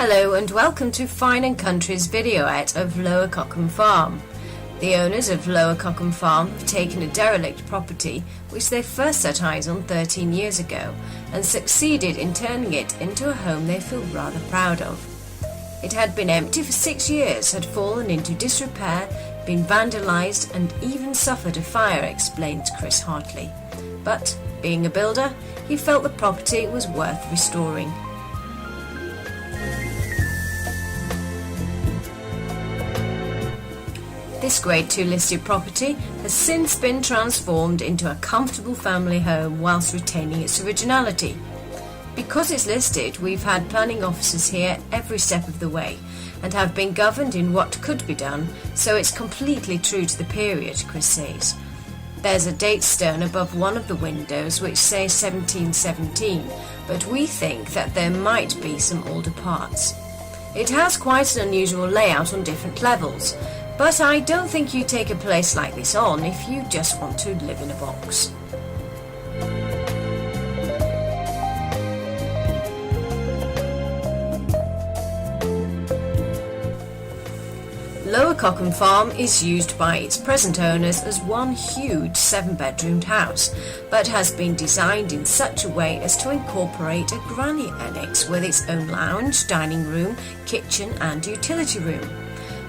Hello and welcome to Fine and Country's videoette of Lower Cockham Farm. The owners of Lower Cockham Farm have taken a derelict property which they first set eyes on 13 years ago and succeeded in turning it into a home they feel rather proud of. It had been empty for 6 years, had fallen into disrepair, been vandalised and even suffered a fire, explains Chris Hartley. But, being a builder, he felt the property was worth restoring. This Grade 2 listed property has since been transformed into a comfortable family home whilst retaining its originality. Because it's listed, we've had planning officers here every step of the way and have been governed in what could be done, so it's completely true to the period, Chris says. There's a date stone above one of the windows which says 1717, but we think that there might be some older parts. It has quite an unusual layout on different levels, but I don't think you take a place like this on if you just want to live in a box. Lower Cockham Farm is used by its present owners as one huge 7-bedroomed house, but has been designed in such a way as to incorporate a granny annex with its own lounge, dining room, kitchen and utility room.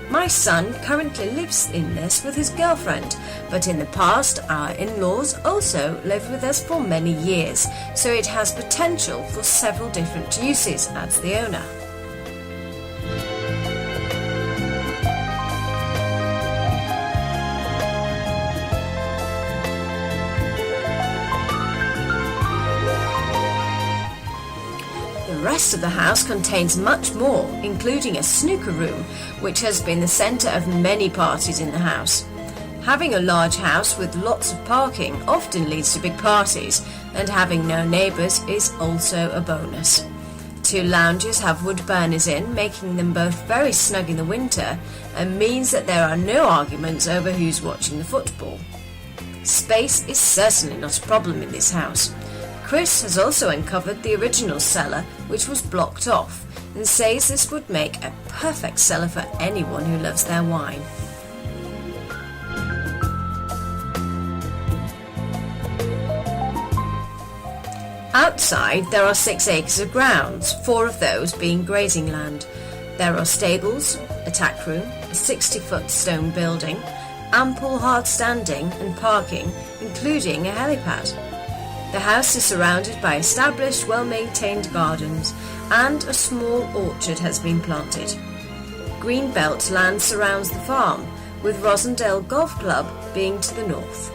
My son currently lives in this with his girlfriend, but in the past our in-laws also lived with us for many years, so it has potential for several different uses, adds the owner. The rest of the house contains much more, including a snooker room, which has been the centre of many parties in the house. Having a large house with lots of parking often leads to big parties, and having no neighbours is also a bonus. 2 lounges have wood burners in, making them both very snug in the winter, and means that there are no arguments over who's watching the football. Space is certainly not a problem in this house. Chris has also uncovered the original cellar, which was blocked off, and says this would make a perfect cellar for anyone who loves their wine. Outside there are 6 acres of grounds, 4 of those being grazing land. There are stables, a tack room, a 60-foot stone building, ample hard standing and parking, including a helipad. The house is surrounded by established, well-maintained gardens, and a small orchard has been planted. Greenbelt land surrounds the farm, with Rossendale Golf Club being to the north.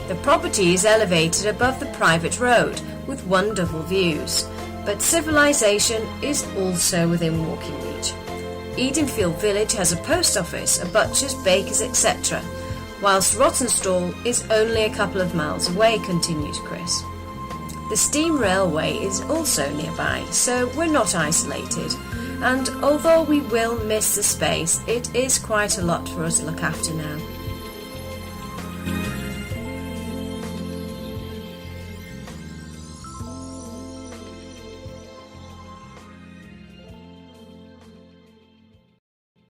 The property is elevated above the private road, with wonderful views, but civilization is also within walking reach. Edenfield village has a post office, a butcher's, baker's, etc., whilst Rossendale is only a couple of miles away, continues Chris. The steam railway is also nearby, so we're not isolated, and although we will miss the space, it is quite a lot for us to look after now.